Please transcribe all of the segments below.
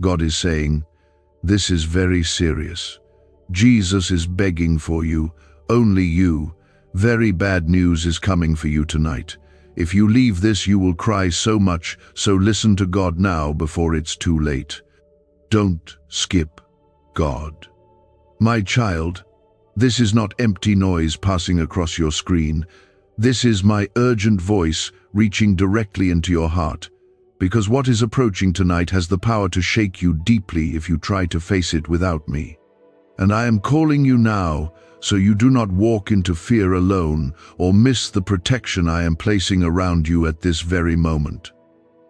God is saying, this is very serious. Jesus is begging for you, only you. Very bad news is coming for you tonight. If you leave this, you will cry so much, so listen to God now before it's too late. Don't skip God. My child, this is not empty noise passing across your screen. This is my urgent voice reaching directly into your heart, because what is approaching tonight has the power to shake you deeply if you try to face it without me. And I am calling you now, so you do not walk into fear alone or miss the protection I am placing around you at this very moment.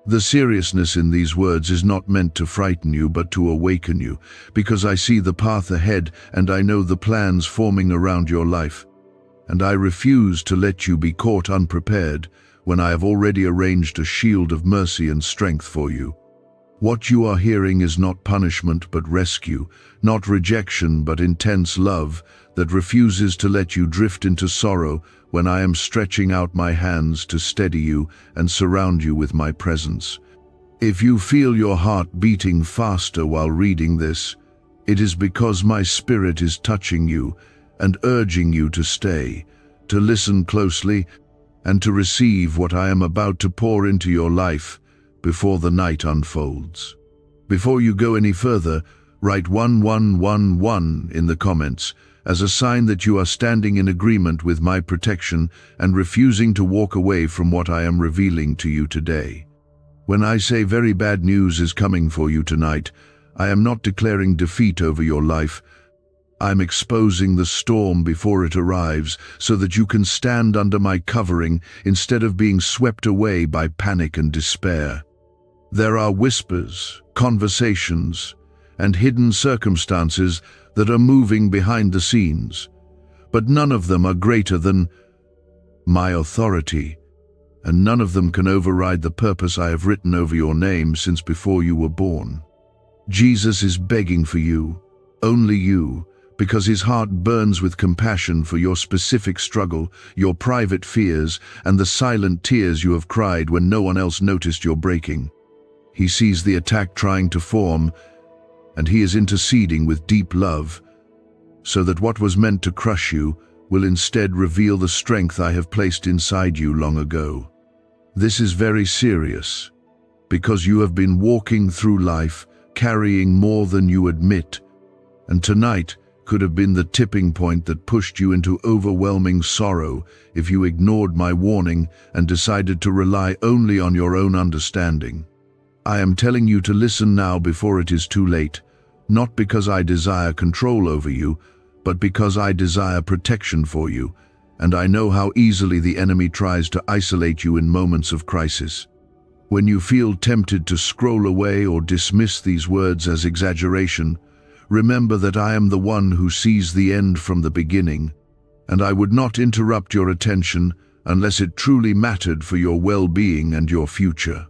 The seriousness in these words is not meant to frighten you, but to awaken you, because I see the path ahead and I know the plans forming around your life. And I refuse to let you be caught unprepared when I have already arranged a shield of mercy and strength for you. What you are hearing is not punishment but rescue, not rejection but intense love that refuses to let you drift into sorrow when I am stretching out my hands to steady you and surround you with my presence. If you feel your heart beating faster while reading this, it is because my spirit is touching you and urging you to stay, to listen closely, and to receive what I am about to pour into your life before the night unfolds. Before you go any further, write 1111 in the comments as a sign that you are standing in agreement with my protection and refusing to walk away from what I am revealing to you today. When I say very bad news is coming for you tonight, I am not declaring defeat over your life. I'm exposing the storm before it arrives so that you can stand under my covering instead of being swept away by panic and despair. There are whispers, conversations, and hidden circumstances that are moving behind the scenes, but none of them are greater than my authority, and none of them can override the purpose I have written over your name since before you were born. Jesus is begging for you, only you, because his heart burns with compassion for your specific struggle, your private fears, and the silent tears you have cried when no one else noticed your breaking. He sees the attack trying to form, and he is interceding with deep love, so that what was meant to crush you will instead reveal the strength I have placed inside you long ago. This is very serious, because you have been walking through life carrying more than you admit, and tonight could have been the tipping point that pushed you into overwhelming sorrow if you ignored my warning and decided to rely only on your own understanding. I am telling you to listen now before it is too late, not because I desire control over you, but because I desire protection for you, and I know how easily the enemy tries to isolate you in moments of crisis. When you feel tempted to scroll away or dismiss these words as exaggeration, remember that I am the one who sees the end from the beginning, and I would not interrupt your attention unless it truly mattered for your well-being and your future.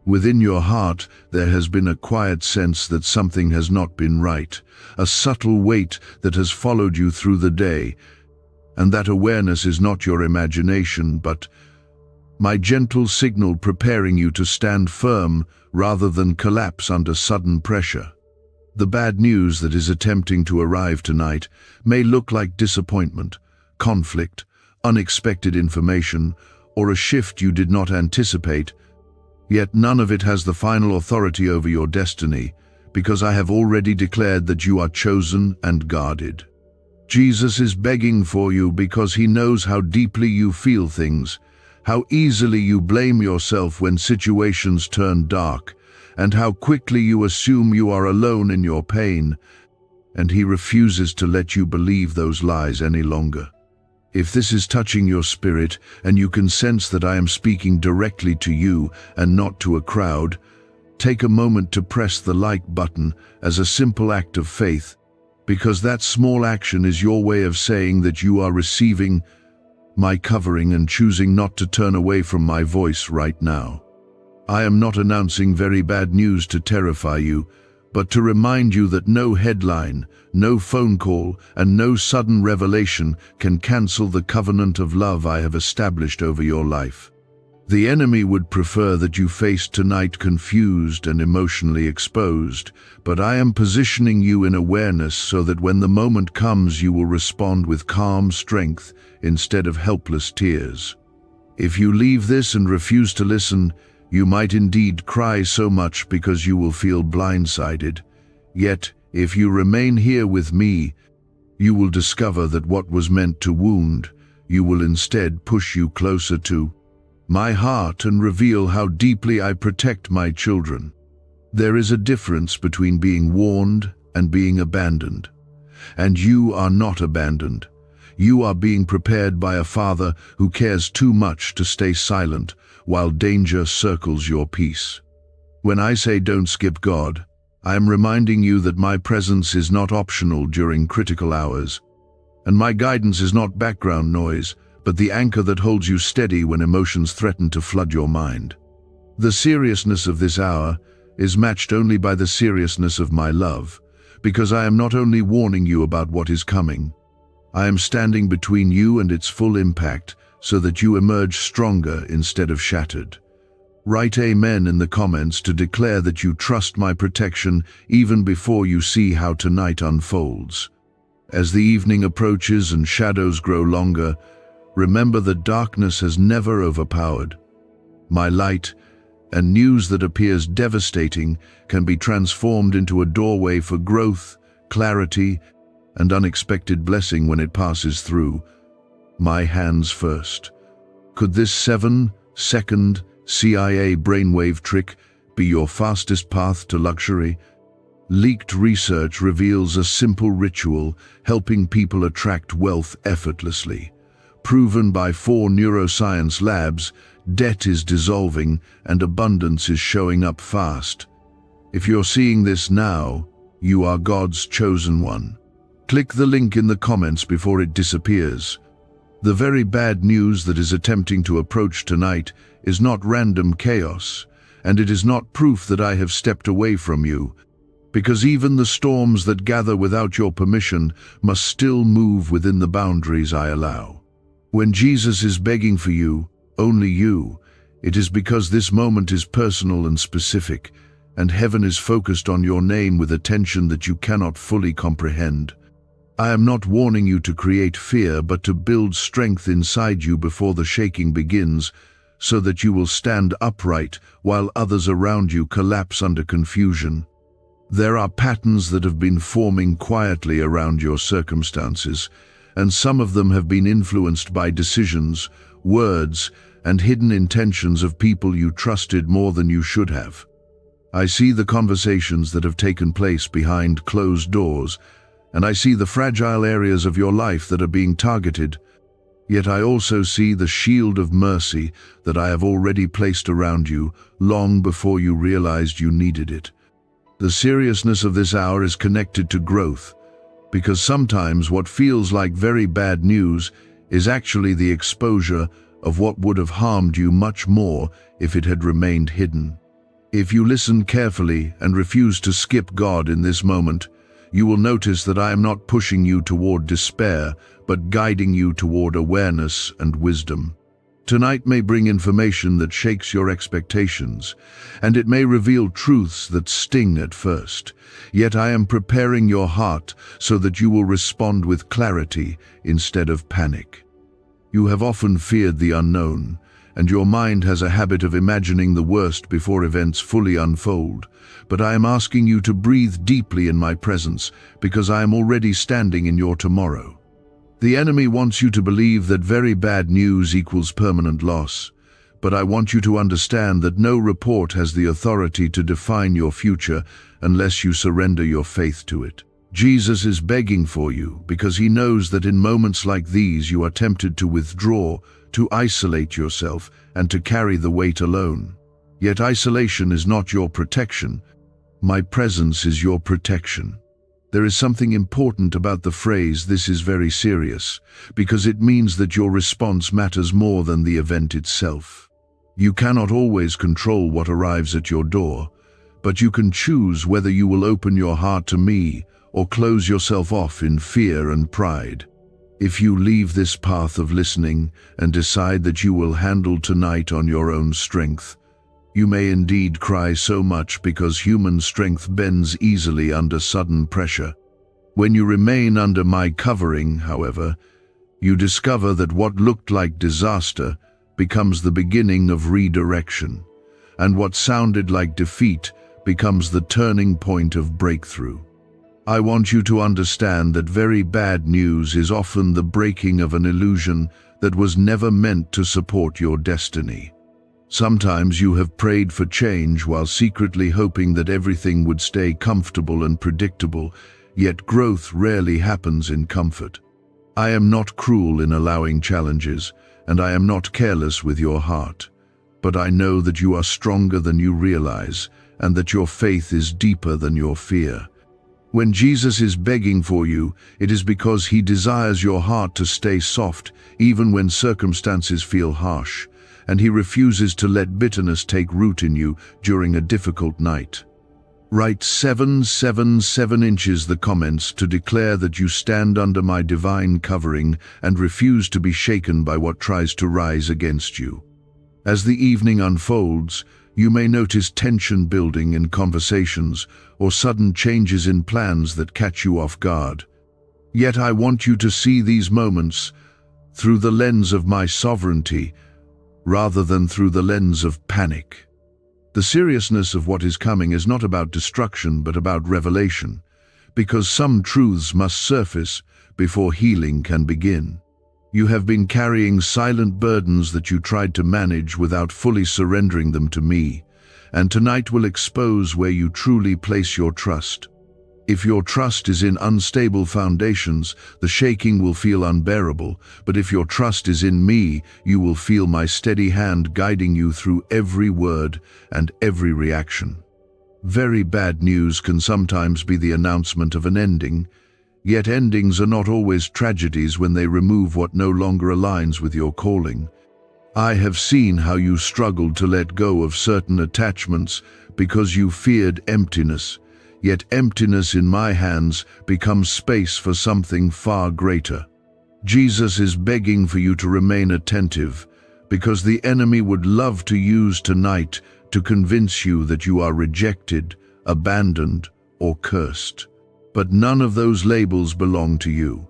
Within your heart, there has been a quiet sense that something has not been right, a subtle weight that has followed you through the day, and that awareness is not your imagination, but my gentle signal preparing you to stand firm rather than collapse under sudden pressure. The bad news that is attempting to arrive tonight may look like disappointment, conflict, unexpected information, or a shift you did not anticipate, yet none of it has the final authority over your destiny, because I have already declared that you are chosen and guarded. Jesus is begging for you because he knows how deeply you feel things, how easily you blame yourself when situations turn dark, and how quickly you assume you are alone in your pain, and he refuses to let you believe those lies any longer. If this is touching your spirit, and you can sense that I am speaking directly to you and not to a crowd, take a moment to press the like button as a simple act of faith, because that small action is your way of saying that you are receiving my covering and choosing not to turn away from my voice right now. I am not announcing very bad news to terrify you, but to remind you that no headline, no phone call, and no sudden revelation can cancel the covenant of love I have established over your life. The enemy would prefer that you face tonight confused and emotionally exposed, but I am positioning you in awareness so that when the moment comes you will respond with calm strength instead of helpless tears. If you leave this and refuse to listen, you might indeed cry so much because you will feel blindsided. Yet, if you remain here with me, you will discover that what was meant to wound, you will instead push you closer to my heart and reveal how deeply I protect my children. There is a difference between being warned and being abandoned. And you are not abandoned. You are being prepared by a Father who cares too much to stay silent while danger circles your peace. When I say don't skip God, I am reminding you that my presence is not optional during critical hours, and my guidance is not background noise, but the anchor that holds you steady when emotions threaten to flood your mind. The seriousness of this hour is matched only by the seriousness of my love, because I am not only warning you about what is coming, I am standing between you and its full impact so that you emerge stronger instead of shattered. Write Amen in the comments to declare that you trust my protection even before you see how tonight unfolds. As the evening approaches and shadows grow longer, remember that darkness has never overpowered my light, and news that appears devastating can be transformed into a doorway for growth, clarity, and unexpected blessing when it passes through my hands first. Could this 7-second CIA brainwave trick be your fastest path to luxury? Leaked research reveals a simple ritual helping people attract wealth effortlessly. Proven by 4 neuroscience labs, debt is dissolving and abundance is showing up fast. If you're seeing this now, you are God's chosen one. Click the link in the comments before it disappears. The very bad news that is attempting to approach tonight is not random chaos, and it is not proof that I have stepped away from you, because even the storms that gather without your permission must still move within the boundaries I allow. When Jesus is begging for you, only you, it is because this moment is personal and specific, and heaven is focused on your name with attention that you cannot fully comprehend. I am not warning you to create fear, but to build strength inside you before the shaking begins, so that you will stand upright while others around you collapse under confusion. There are patterns that have been forming quietly around your circumstances, and some of them have been influenced by decisions, words, and hidden intentions of people you trusted more than you should have. I see the conversations that have taken place behind closed doors, and I see the fragile areas of your life that are being targeted. Yet I also see the shield of mercy that I have already placed around you long before you realized you needed it. The seriousness of this hour is connected to growth, because sometimes what feels like very bad news is actually the exposure of what would have harmed you much more if it had remained hidden. If you listen carefully and refuse to skip God in this moment, you will notice that I am not pushing you toward despair, but guiding you toward awareness and wisdom. Tonight may bring information that shakes your expectations, and it may reveal truths that sting at first. Yet I am preparing your heart so that you will respond with clarity instead of panic. You have often feared the unknown, and your mind has a habit of imagining the worst before events fully unfold. But I am asking you to breathe deeply in my presence, because I am already standing in your tomorrow. The enemy wants you to believe that very bad news equals permanent loss, but I want you to understand that no report has the authority to define your future unless you surrender your faith to it. Jesus is begging for you because he knows that in moments like these you are tempted to withdraw, to isolate yourself, and to carry the weight alone. Yet isolation is not your protection. My presence is your protection. There is something important about the phrase "this is very serious," because it means that your response matters more than the event itself. You cannot always control what arrives at your door, but you can choose whether you will open your heart to me or close yourself off in fear and pride. If you leave this path of listening and decide that you will handle tonight on your own strength, you may indeed cry so much because human strength bends easily under sudden pressure. When you remain under my covering, however, you discover that what looked like disaster becomes the beginning of redirection, and what sounded like defeat becomes the turning point of breakthrough. I want you to understand that very bad news is often the breaking of an illusion that was never meant to support your destiny. Sometimes you have prayed for change while secretly hoping that everything would stay comfortable and predictable, yet growth rarely happens in comfort. I am not cruel in allowing challenges, and I am not careless with your heart, but I know that you are stronger than you realize, and that your faith is deeper than your fear. When Jesus is begging for you, it is because he desires your heart to stay soft, even when circumstances feel harsh, and he refuses to let bitterness take root in you during a difficult night. Write 777 inches the comments to declare that you stand under my divine covering and refuse to be shaken by what tries to rise against you. As the evening unfolds, you may notice tension building in conversations or sudden changes in plans that catch you off guard. Yet I want you to see these moments through the lens of my sovereignty rather than through the lens of panic. The seriousness of what is coming is not about destruction but about revelation, because some truths must surface before healing can begin. You have been carrying silent burdens that you tried to manage without fully surrendering them to me, and tonight will expose where you truly place your trust. If your trust is in unstable foundations, the shaking will feel unbearable, but if your trust is in me, you will feel my steady hand guiding you through every word and every reaction. Very bad news can sometimes be the announcement of an ending, yet endings are not always tragedies when they remove what no longer aligns with your calling. I have seen how you struggled to let go of certain attachments because you feared emptiness, yet emptiness in my hands becomes space for something far greater. Jesus is begging for you to remain attentive, because the enemy would love to use tonight to convince you that you are rejected, abandoned, or cursed. But none of those labels belong to you.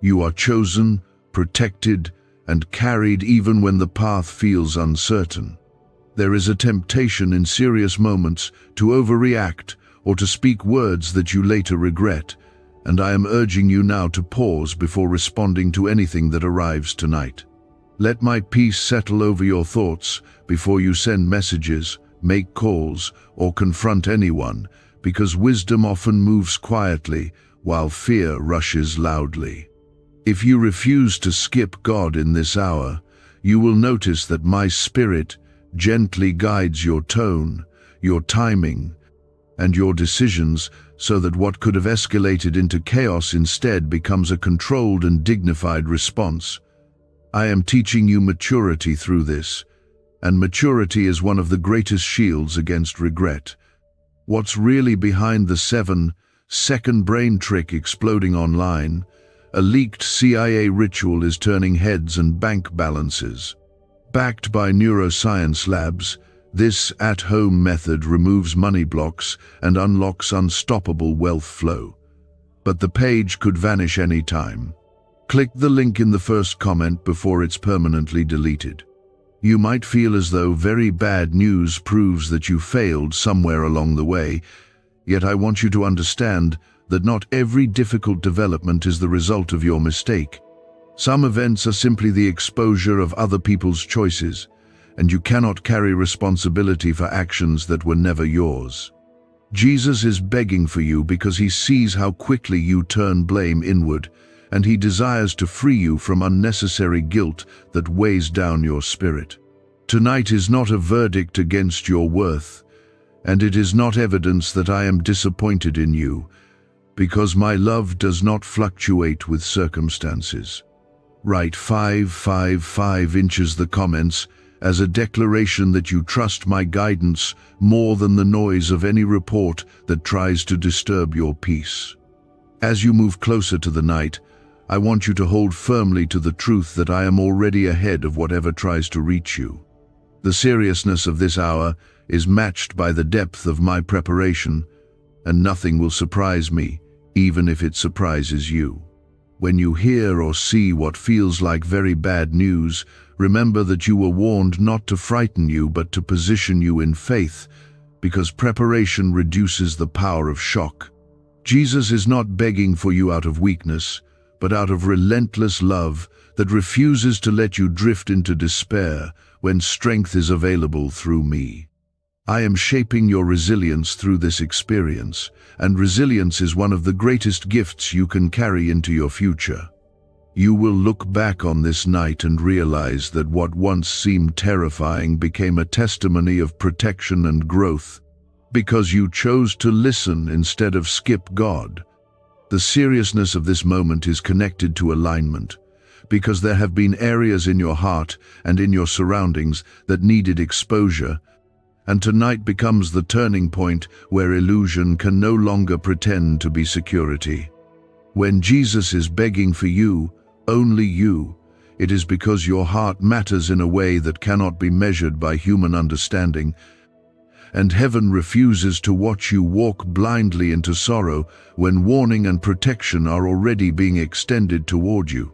You are chosen, protected, and carried even when the path feels uncertain. There is a temptation in serious moments to overreact or to speak words that you later regret, and I am urging you now to pause before responding to anything that arrives tonight. Let my peace settle over your thoughts before you send messages, make calls, or confront anyone, because wisdom often moves quietly while fear rushes loudly. If you refuse to skip God in this hour, you will notice that my Spirit gently guides your tone, your timing, and your decisions so that what could have escalated into chaos instead becomes a controlled and dignified response. I am teaching you maturity through this, and maturity is one of the greatest shields against regret. What's really behind the 7-second brain trick exploding online? A leaked CIA ritual is turning heads and bank balances. Backed by neuroscience labs, this at-home method removes money blocks and unlocks unstoppable wealth flow. But the page could vanish any time. Click the link in the first comment before it's permanently deleted. You might feel as though very bad news proves that you failed somewhere along the way, yet I want you to understand that not every difficult development is the result of your mistake. Some events are simply the exposure of other people's choices, and you cannot carry responsibility for actions that were never yours. Jesus is begging for you because he sees how quickly you turn blame inward, and he desires to free you from unnecessary guilt that weighs down your spirit. Tonight is not a verdict against your worth, and it is not evidence that I am disappointed in you, because my love does not fluctuate with circumstances. Write 555 inches the comments as a declaration that you trust my guidance more than the noise of any report that tries to disturb your peace. As you move closer to the night, I want you to hold firmly to the truth that I am already ahead of whatever tries to reach you. The seriousness of this hour is matched by the depth of my preparation, and nothing will surprise me, even if it surprises you. When you hear or see what feels like very bad news, remember that you were warned not to frighten you but to position you in faith, because preparation reduces the power of shock. Jesus is not begging for you out of weakness, but out of relentless love that refuses to let you drift into despair when strength is available through me. I am shaping your resilience through this experience, and resilience is one of the greatest gifts you can carry into your future. You will look back on this night and realize that what once seemed terrifying became a testimony of protection and growth, because you chose to listen instead of skip God. The seriousness of this moment is connected to alignment, because there have been areas in your heart and in your surroundings that needed exposure, and tonight becomes the turning point where illusion can no longer pretend to be security. When Jesus is begging for you, only you, it is because your heart matters in a way that cannot be measured by human understanding, and heaven refuses to watch you walk blindly into sorrow when warning and protection are already being extended toward you.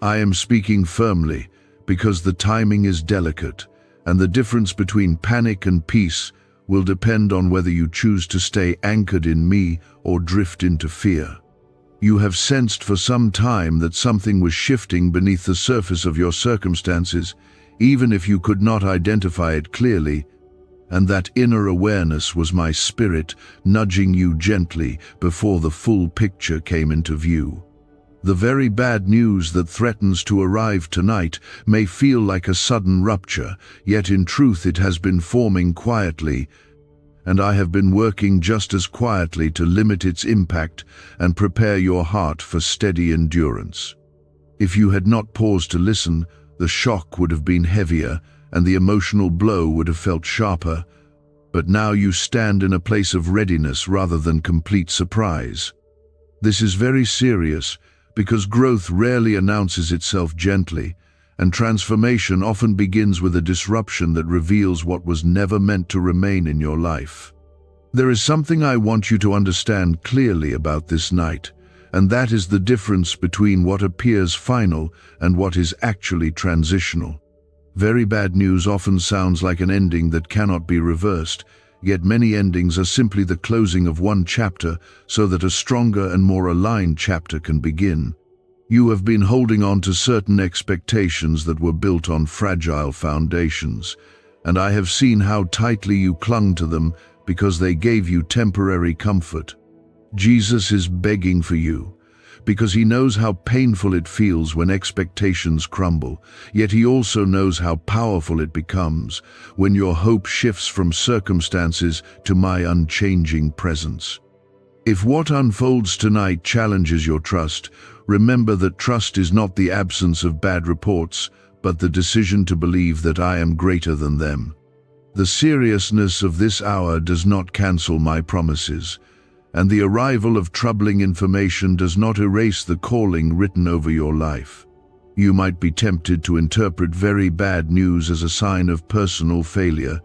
I am speaking firmly because the timing is delicate, and the difference between panic and peace will depend on whether you choose to stay anchored in me or drift into fear. You have sensed for some time that something was shifting beneath the surface of your circumstances, even if you could not identify it clearly, and that inner awareness was my spirit nudging you gently before the full picture came into view. The very bad news that threatens to arrive tonight may feel like a sudden rupture, yet in truth it has been forming quietly, and I have been working just as quietly to limit its impact and prepare your heart for steady endurance. If you had not paused to listen, the shock would have been heavier and the emotional blow would have felt sharper, but now you stand in a place of readiness rather than complete surprise. This is very serious because growth rarely announces itself gently, and transformation often begins with a disruption that reveals what was never meant to remain in your life. There is something I want you to understand clearly about this night, and that is the difference between what appears final and what is actually transitional. Very bad news often sounds like an ending that cannot be reversed, yet many endings are simply the closing of one chapter so that a stronger and more aligned chapter can begin. You have been holding on to certain expectations that were built on fragile foundations, and I have seen how tightly you clung to them because they gave you temporary comfort. Jesus is begging for you, because he knows how painful it feels when expectations crumble, yet he also knows how powerful it becomes when your hope shifts from circumstances to my unchanging presence. If what unfolds tonight challenges your trust, remember that trust is not the absence of bad reports, but the decision to believe that I am greater than them. The seriousness of this hour does not cancel my promises, and the arrival of troubling information does not erase the calling written over your life. You might be tempted to interpret very bad news as a sign of personal failure,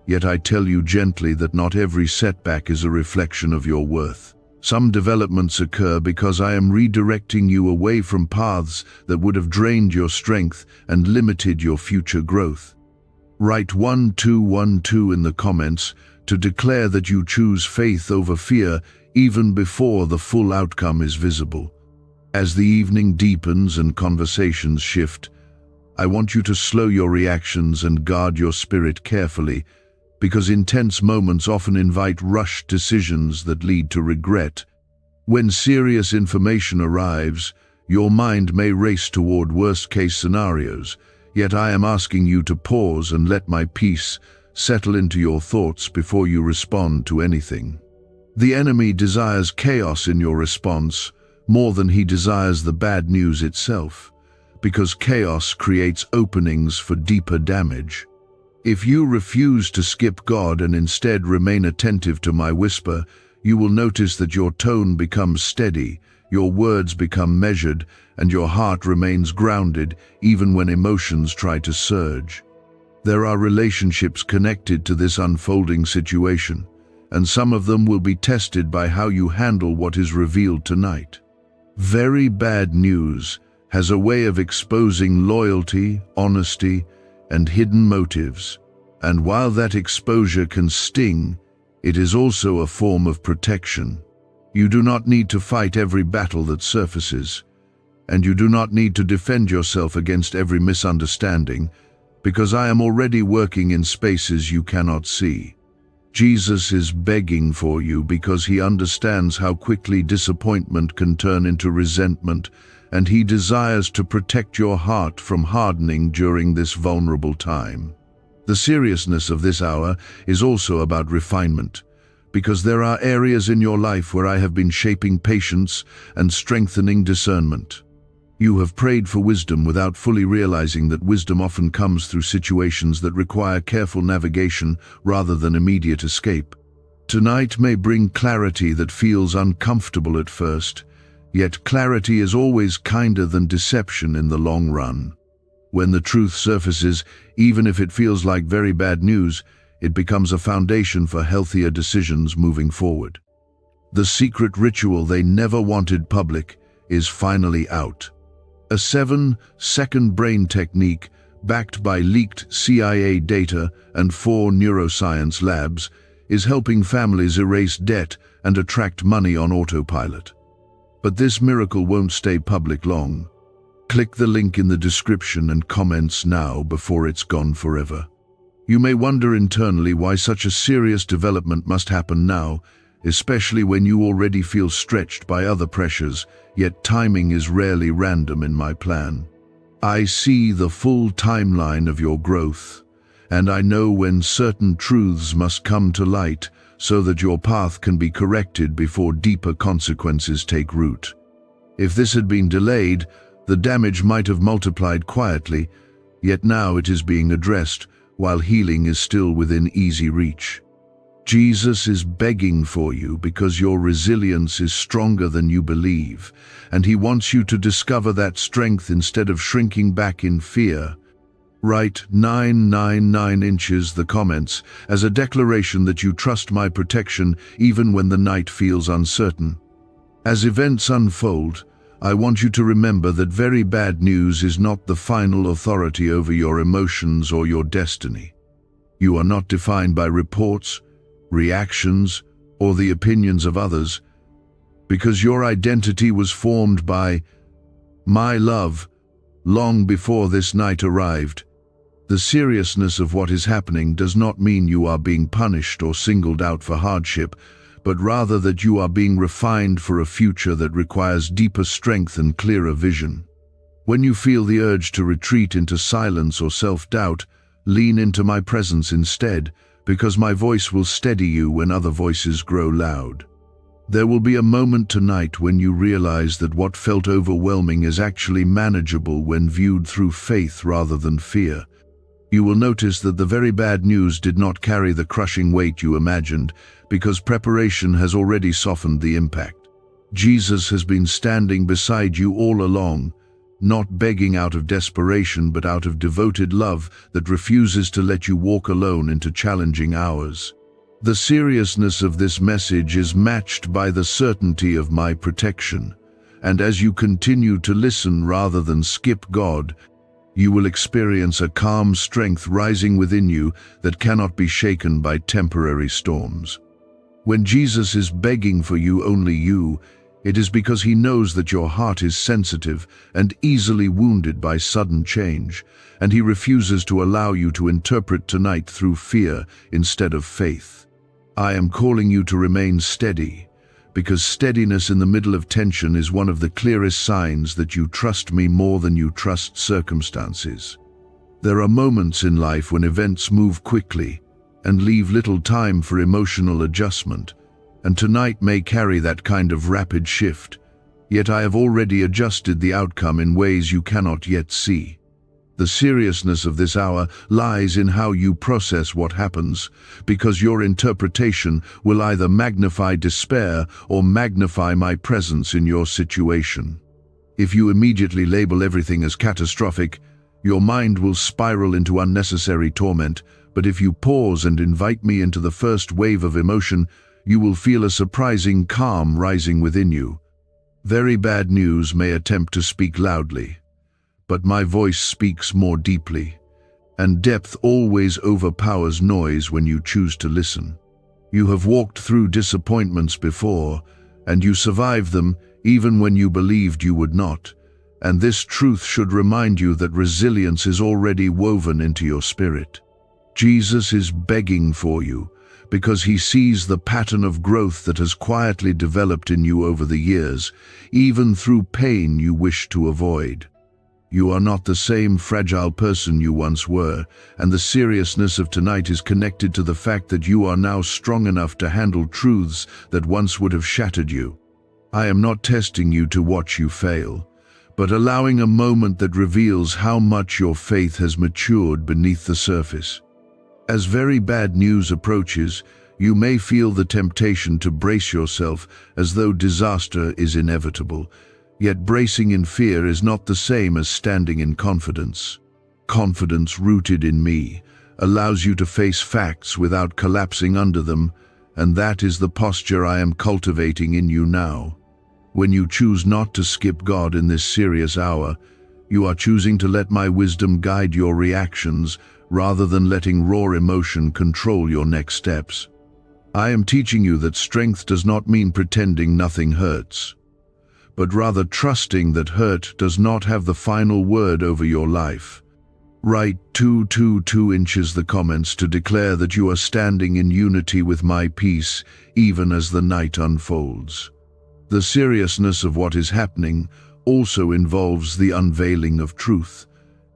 yet I tell you gently that not every setback is a reflection of your worth. Some developments occur because I am redirecting you away from paths that would have drained your strength and limited your future growth. Write 1212 in the comments to declare that you choose faith over fear even before the full outcome is visible. As the evening deepens and conversations shift, I want you to slow your reactions and guard your spirit carefully, because intense moments often invite rushed decisions that lead to regret. When serious information arrives, your mind may race toward worst-case scenarios, yet I am asking you to pause and let my peace settle into your thoughts before you respond to anything. The enemy desires chaos in your response more than he desires the bad news itself, because chaos creates openings for deeper damage. If you refuse to skip God and instead remain attentive to my whisper, you will notice that your tone becomes steady, your words become measured, and your heart remains grounded even when emotions try to surge. There are relationships connected to this unfolding situation, and some of them will be tested by how you handle what is revealed tonight. Very bad news has a way of exposing loyalty, honesty, and hidden motives. And while that exposure can sting, it is also a form of protection. You do not need to fight every battle that surfaces, and you do not need to defend yourself against every misunderstanding, because I am already working in spaces you cannot see. Jesus is begging for you because he understands how quickly disappointment can turn into resentment, and he desires to protect your heart from hardening during this vulnerable time. The seriousness of this hour is also about refinement, because there are areas in your life where I have been shaping patience and strengthening discernment. You have prayed for wisdom without fully realizing that wisdom often comes through situations that require careful navigation rather than immediate escape. Tonight may bring clarity that feels uncomfortable at first, yet clarity is always kinder than deception in the long run. When the truth surfaces, even if it feels like very bad news, it becomes a foundation for healthier decisions moving forward. The secret ritual they never wanted public is finally out. A 7-second brain technique backed by leaked CIA data and 4 neuroscience labs is helping families erase debt and attract money on autopilot. But this miracle won't stay public long. Click the link in the description and comments now before it's gone forever. You may wonder internally why such a serious development must happen now, especially when you already feel stretched by other pressures, yet timing is rarely random in my plan. I see the full timeline of your growth, and I know when certain truths must come to light so that your path can be corrected before deeper consequences take root. If this had been delayed, the damage might have multiplied quietly, yet now it is being addressed while healing is still within easy reach. Jesus is begging for you because your resilience is stronger than you believe, and he wants you to discover that strength instead of shrinking back in fear. Write 999 inches the comments as a declaration that you trust my protection even when the night feels uncertain. As events unfold, I want you to remember that very bad news is not the final authority over your emotions or your destiny. You are not defined by reports, reactions, or the opinions of others, because your identity was formed by my love long before this night arrived. The seriousness of what is happening does not mean you are being punished or singled out for hardship, but rather that you are being refined for a future that requires deeper strength and clearer vision. When you feel the urge to retreat into silence or self-doubt, lean into my presence instead, because my voice will steady you when other voices grow loud. There will be a moment tonight when you realize that what felt overwhelming is actually manageable when viewed through faith rather than fear. You will notice that the very bad news did not carry the crushing weight you imagined, because preparation has already softened the impact. Jesus has been standing beside you all along, not begging out of desperation but out of devoted love that refuses to let you walk alone into challenging hours. The seriousness of this message is matched by the certainty of my protection, and as you continue to listen rather than skip God, you will experience a calm strength rising within you that cannot be shaken by temporary storms. When Jesus is begging for you, only you, it is because he knows that your heart is sensitive and easily wounded by sudden change, and he refuses to allow you to interpret tonight through fear instead of faith. I am calling you to remain steady, because steadiness in the middle of tension is one of the clearest signs that you trust me more than you trust circumstances. There are moments in life when events move quickly and leave little time for emotional adjustment, and tonight may carry that kind of rapid shift, yet I have already adjusted the outcome in ways you cannot yet see. The seriousness of this hour lies in how you process what happens, because your interpretation will either magnify despair or magnify my presence in your situation. If you immediately label everything as catastrophic, your mind will spiral into unnecessary torment, but if you pause and invite me into the first wave of emotion, you will feel a surprising calm rising within you. Very bad news may attempt to speak loudly, but my voice speaks more deeply, and depth always overpowers noise when you choose to listen. You have walked through disappointments before, and you survived them even when you believed you would not, and this truth should remind you that resilience is already woven into your spirit. Jesus is begging for you, because he sees the pattern of growth that has quietly developed in you over the years, even through pain you wish to avoid. You are not the same fragile person you once were, and the seriousness of tonight is connected to the fact that you are now strong enough to handle truths that once would have shattered you. I am not testing you to watch you fail, but allowing a moment that reveals how much your faith has matured beneath the surface. As very bad news approaches, you may feel the temptation to brace yourself as though disaster is inevitable. Yet bracing in fear is not the same as standing in confidence. Confidence rooted in me allows you to face facts without collapsing under them, and that is the posture I am cultivating in you now. When you choose not to skip God in this serious hour, you are choosing to let my wisdom guide your reactions rather than letting raw emotion control your next steps. I am teaching you that strength does not mean pretending nothing hurts, but rather trusting that hurt does not have the final word over your life. Write 222 inches the comments to declare that you are standing in unity with my peace even as the night unfolds. The seriousness of what is happening also involves the unveiling of truth,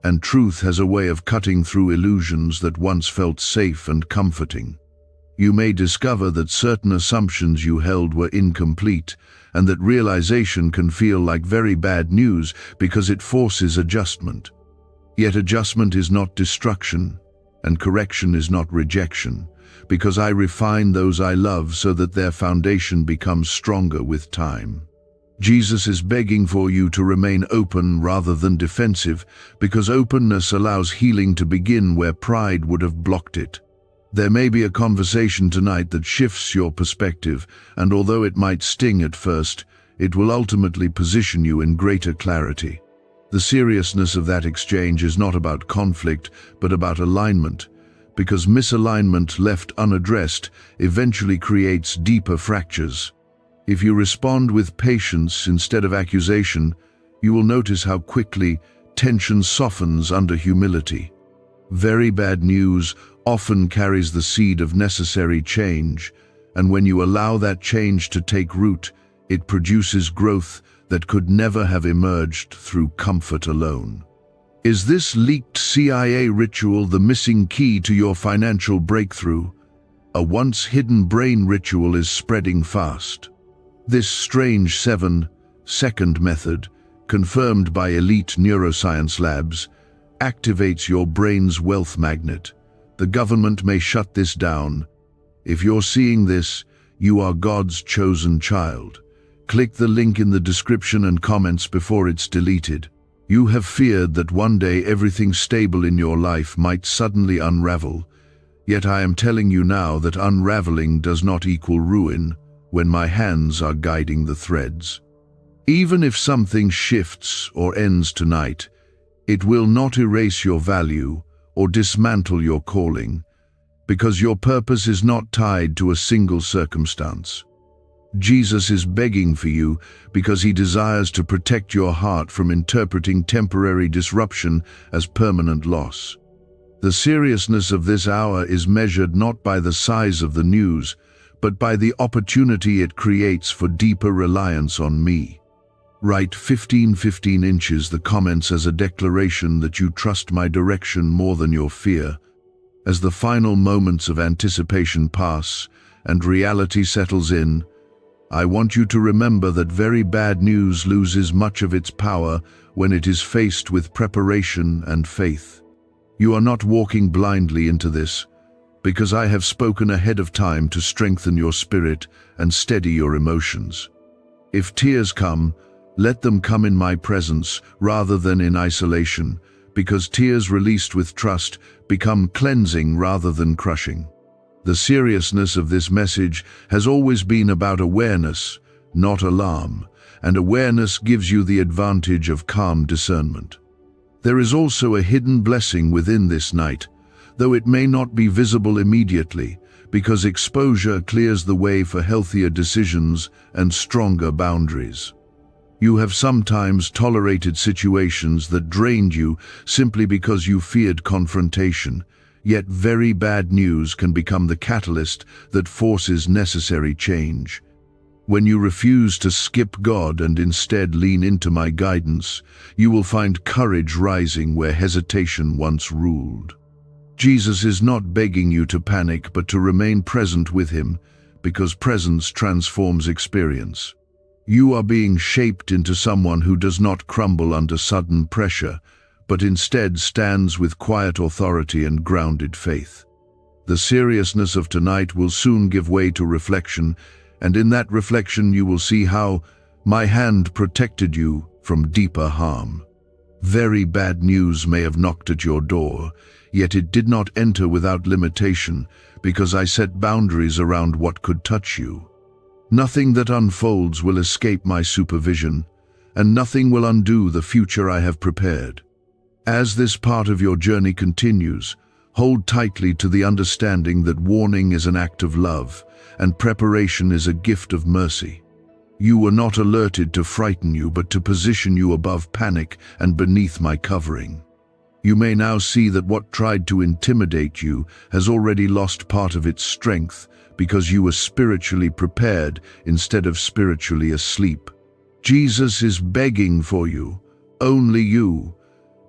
and truth has a way of cutting through illusions that once felt safe and comforting. You may discover that certain assumptions you held were incomplete, and that realization can feel like very bad news because it forces adjustment. Yet adjustment is not destruction, and correction is not rejection, because I refine those I love so that their foundation becomes stronger with time. Jesus is begging for you to remain open rather than defensive, because openness allows healing to begin where pride would have blocked it. There may be a conversation tonight that shifts your perspective, and although it might sting at first, it will ultimately position you in greater clarity. The seriousness of that exchange is not about conflict, but about alignment, because misalignment left unaddressed eventually creates deeper fractures. If you respond with patience instead of accusation, you will notice how quickly tension softens under humility. Very bad news often carries the seed of necessary change, and when you allow that change to take root, it produces growth that could never have emerged through comfort alone. Is this leaked CIA ritual the missing key to your financial breakthrough? A once hidden brain ritual is spreading fast. This strange 7-second method, confirmed by elite neuroscience labs, activates your brain's wealth magnet. The government may shut this down. If you're seeing this, you are God's chosen child. Click the link in the description and comments before it's deleted. You have feared that one day everything stable in your life might suddenly unravel, yet I am telling you now that unraveling does not equal ruin when my hands are guiding the threads. Even if something shifts or ends tonight, it will not erase your value or dismantle your calling, because your purpose is not tied to a single circumstance. Jesus is begging for you because he desires to protect your heart from interpreting temporary disruption as permanent loss. The seriousness of this hour is measured not by the size of the news, but by the opportunity it creates for deeper reliance on me. Write 15 inches the comments as a declaration that you trust my direction more than your fear. As the final moments of anticipation pass and reality settles in, I want you to remember that very bad news loses much of its power when it is faced with preparation and faith. You are not walking blindly into this, because I have spoken ahead of time to strengthen your spirit and steady your emotions. If tears come, let them come in my presence rather than in isolation, because tears released with trust become cleansing rather than crushing. The seriousness of this message has always been about awareness, not alarm, and awareness gives you the advantage of calm discernment. There is also a hidden blessing within this night, though it may not be visible immediately, because exposure clears the way for healthier decisions and stronger boundaries. You have sometimes tolerated situations that drained you simply because you feared confrontation, yet very bad news can become the catalyst that forces necessary change. When you refuse to skip God and instead lean into my guidance, you will find courage rising where hesitation once ruled. Jesus is not begging you to panic but to remain present with him, because presence transforms experience. You are being shaped into someone who does not crumble under sudden pressure, but instead stands with quiet authority and grounded faith. The seriousness of tonight will soon give way to reflection, and in that reflection you will see how my hand protected you from deeper harm. Very bad news may have knocked at your door, yet it did not enter without limitation, because I set boundaries around what could touch you. Nothing that unfolds will escape my supervision, and nothing will undo the future I have prepared. As this part of your journey continues, hold tightly to the understanding that warning is an act of love, and preparation is a gift of mercy. You were not alerted to frighten you, but to position you above panic and beneath my covering. You may now see that what tried to intimidate you has already lost part of its strength, because you were spiritually prepared instead of spiritually asleep. Jesus is begging for you, only you,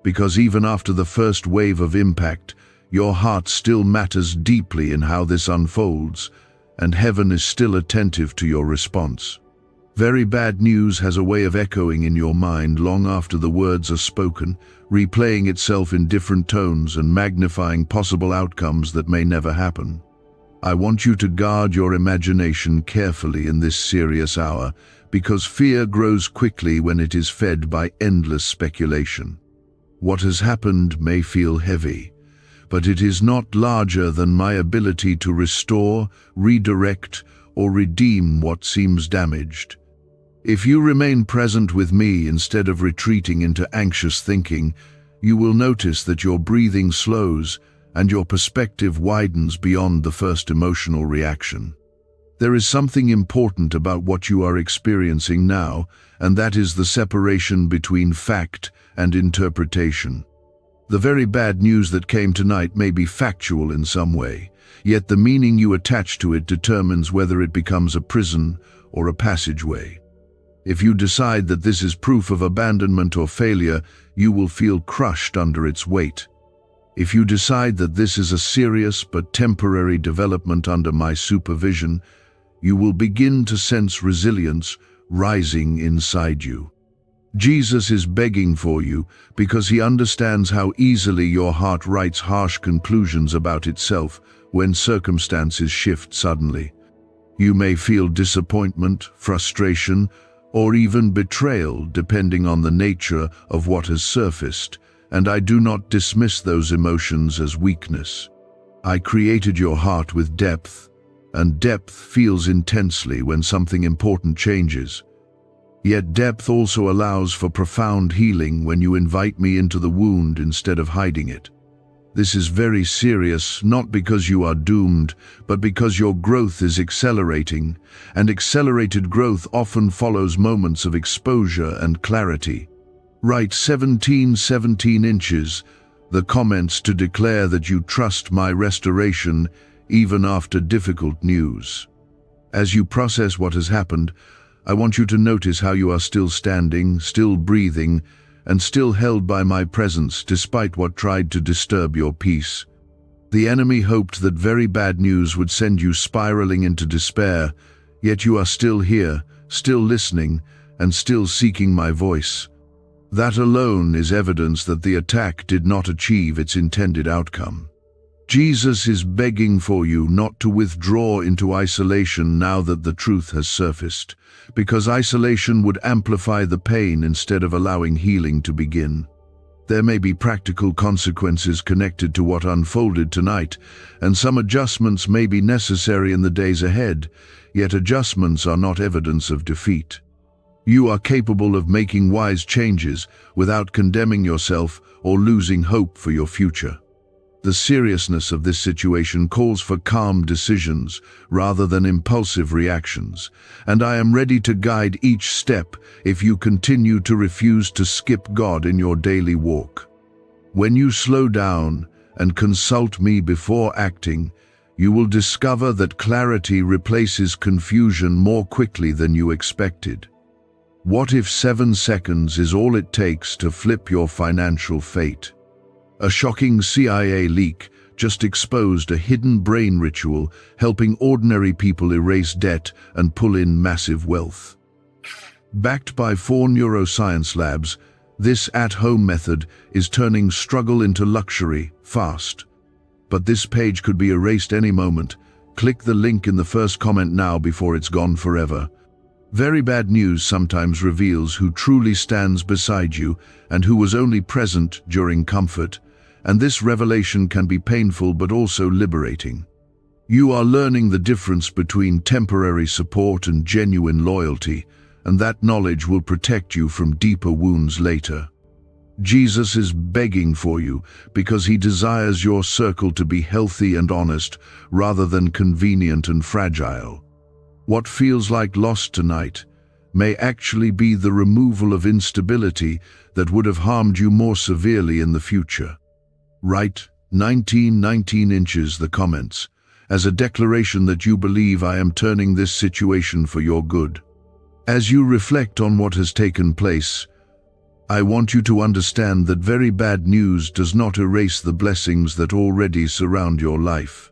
because even after the first wave of impact, your heart still matters deeply in how this unfolds, and heaven is still attentive to your response. Very bad news has a way of echoing in your mind long after the words are spoken, replaying itself in different tones and magnifying possible outcomes that may never happen. I want you to guard your imagination carefully in this serious hour, because fear grows quickly when it is fed by endless speculation. What has happened may feel heavy, but it is not larger than my ability to restore, redirect, or redeem what seems damaged. If you remain present with me instead of retreating into anxious thinking, you will notice that your breathing slows and your perspective widens beyond the first emotional reaction. There is something important about what you are experiencing now, and that is the separation between fact and interpretation. The very bad news that came tonight may be factual in some way, yet the meaning you attach to it determines whether it becomes a prison or a passageway. If you decide that this is proof of abandonment or failure, you will feel crushed under its weight. If you decide that this is a serious but temporary development under my supervision, you will begin to sense resilience rising inside you. Jesus is begging for you because he understands how easily your heart writes harsh conclusions about itself when circumstances shift suddenly. You may feel disappointment, frustration, or even betrayal depending on the nature of what has surfaced, and I do not dismiss those emotions as weakness. I created your heart with depth, and depth feels intensely when something important changes. Yet depth also allows for profound healing when you invite me into the wound instead of hiding it. This is very serious, not because you are doomed, but because your growth is accelerating, and accelerated growth often follows moments of exposure and clarity. Write 17 inches, the comments to declare that you trust my restoration even after difficult news. As you process what has happened, I want you to notice how you are still standing, still breathing, and still held by my presence despite what tried to disturb your peace. The enemy hoped that very bad news would send you spiraling into despair, Yet you are still here, still listening, and still seeking my voice. That alone is evidence that the attack did not achieve its intended outcome. Jesus is begging for you not to withdraw into isolation now that the truth has surfaced, because isolation would amplify the pain instead of allowing healing to begin. There may be practical consequences connected to what unfolded tonight, and some adjustments may be necessary in the days ahead, yet adjustments are not evidence of defeat. You are capable of making wise changes without condemning yourself or losing hope for your future. The seriousness of this situation calls for calm decisions rather than impulsive reactions, and I am ready to guide each step if you continue to refuse to skip God in your daily walk. When you slow down and consult me before acting, you will discover that clarity replaces confusion more quickly than you expected. What if 7 seconds is all it takes to flip your financial fate? A shocking CIA leak just exposed a hidden brain ritual helping ordinary people erase debt and pull in massive wealth. Backed by 4 neuroscience labs, this at-home method is turning struggle into luxury fast. But this page could be erased any moment. Click the link in the first comment now before it's gone forever. Very bad news sometimes reveals who truly stands beside you and who was only present during comfort, and this revelation can be painful but also liberating. You are learning the difference between temporary support and genuine loyalty, and that knowledge will protect you from deeper wounds later. Jesus is begging for you because he desires your circle to be healthy and honest rather than convenient and fragile. What feels like loss tonight may actually be the removal of instability that would have harmed you more severely in the future. Write 19 inches the comments as a declaration that you believe I am turning this situation for your good. As you reflect on what has taken place, I want you to understand that very bad news does not erase the blessings that already surround your life.